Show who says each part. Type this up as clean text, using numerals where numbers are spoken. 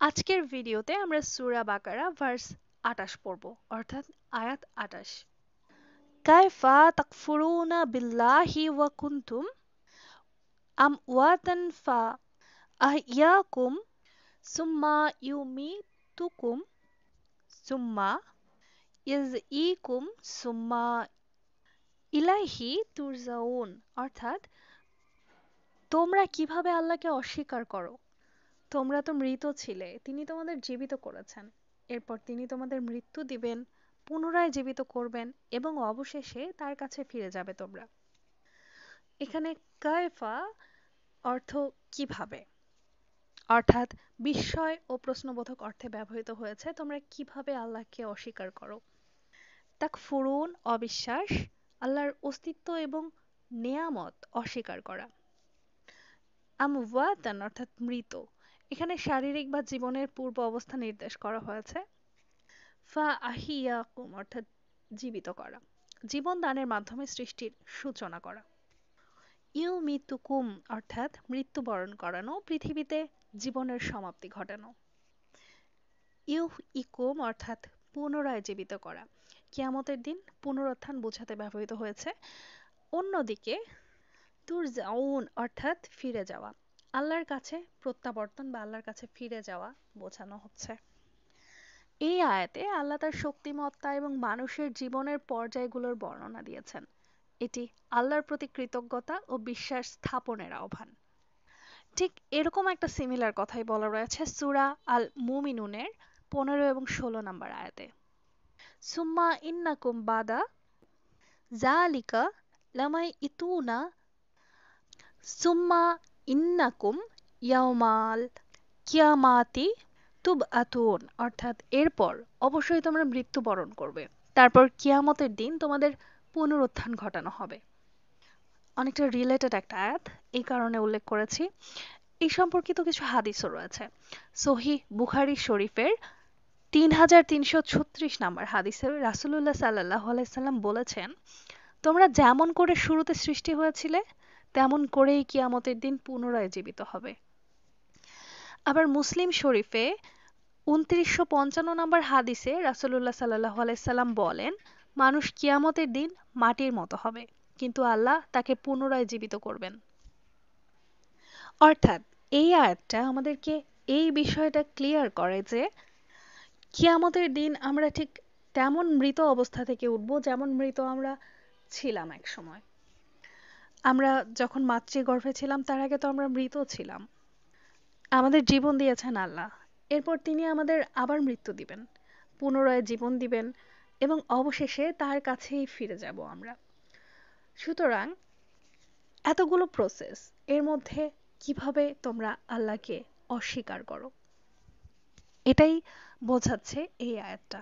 Speaker 1: আজকের ভিডিওতে আমরা সূরা বাকারা ভার্স 28 পড়ব, অর্থাৎ আয়াত 28। কাইফা তাকফুরুনা বিল্লাহি ওয়া কুনতুম আমওয়াতান ফা আহইয়াকুম সুম্মা ইউমিতুকুম সুম্মা ইয়াজঈকুম সুম্মা ইলাইহি তুরজাউন, অর্থাৎ তোমরা কিভাবে আল্লাহকে অস্বীকার করো? তোমরা তো মৃত ছিলে, তিনি তোমাদের জীবিত করেছেন। এরপর তিনি তোমাদের মৃত্যু দিবেন, পুনরায় জীবিত করবেন এবং অবশেষে তার কাছে ফিরে যাবে তোমরা। এখানে কায়ফা অর্থ কিভাবে, অর্থাৎ বিস্ময় ও প্রশ্নবোধক অর্থে ব্যবহৃত হয়েছে। তোমরা কিভাবে আল্লাহকে অস্বীকার করো? তাকফুরুন অবিশ্বাস, আল্লাহর অস্তিত্ব এবং নেয়ামত অস্বীকার করা। আমওয়াতান অর্থাৎ মৃত, এখানে শারীরিক বা জীবনের পূর্ব অবস্থা নির্দেশ করা হয়েছে। ফা আহিয়াকুম অর্থাৎ জীবিত করা, জীবন দানের মাধ্যমে সৃষ্টির সূচনা করা। ইউমিতুকুম অর্থাৎ মৃত্যুবরণ করানো, পৃথিবীতে জীবনের সমাপ্তি ঘটানো। ইউইকুম অর্থাৎ পুনরায় জীবিত করা, কিয়ামতের দিন পুনরুত্থান বোঝাতে ব্যবহৃত হয়েছে। অন্যদিকে তুরজাউন অর্থাৎ ফিরে যাওয়া, আল্লাহর কাছে প্রত্যাবর্তন বা আল্লাহর কাছে ফিরে যাওয়া বোঝানো হচ্ছে। এই আয়াতে আল্লাহ তার শক্তিমত্তা এবং মানুষের জীবনের পর্যায়গুলোর বর্ণনা দিয়েছেন। এটি আল্লাহর প্রতি কৃতজ্ঞতা ও বিশ্বাস স্থাপনের আহ্বান। ঠিক এরকম একটা সিমিলার কথাই বলা রয়েছে সূরা আল মুমিনুনের 15 এবং 16 নম্বর আয়াতে। সুম্মা ইন্নাকুম বাদা যালিকা লামাইতুনা সুম্মা ইন্নাকুম ইয়াউমাল কিয়ামাতি তুবআতুন, অর্থাৎ এরপর অবশ্যই তোমরা মৃত্যুবরণ করবে, তারপর কিয়ামতের দিন তোমাদের পুনরুত্থান ঘটানো হবে। অনেকটা রিলেটেড একটা আয়াত, এই কারণে উল্লেখ করেছি। এই সম্পর্কিত কিছু হাদিসও রয়েছে। সহিহ বুখারী শরীফের 3336 নম্বর হাদিসে রাসূলুল্লাহ সাল্লাল্লাহু আলাইহি সাল্লাম বলেছেন, তোমরা যেমন করে শুরুতে সৃষ্টি হয়েছিলে তেমন করেই কিয়ামতের দিন পুনরায় জীবিত হবে। আবার মুসলিম শরীফে 2955 নম্বর হাদিসে রাসূলুল্লাহ সাল্লাল্লাহু আলাইহি সাল্লাম বলেন, মানুষ কিয়ামতের দিন মাটির মতো হবে, কিন্তু আল্লাহ তাকে পুনরায় জীবিত করবেন। অর্থাৎ এই আয়াতটা আমাদেরকে এই বিষয়টা ক্লিয়ার করে যে কিয়ামতের দিন আমরা ঠিক তেমন মৃত অবস্থা থেকে উঠব যেমন মৃত আমরা ছিলাম এক সময়। আমরা যখন মাতৃগর্ভে ছিলাম তার আগে তো আমরা মৃত ছিলাম। আমাদের জীবন দিয়েছেন আল্লাহ, এরপর তিনি আমাদের আবার মৃত্যু দিবেন, পুনরায় জীবন দিবেন এবং অবশেষে তার কাছেই ফিরে যাব আমরা। সুতরাং এতগুলো প্রসেস এর মধ্যে কিভাবে তোমরা আল্লাহকে অস্বীকার করো, এটাই বোঝাচ্ছে এই আয়াতটা।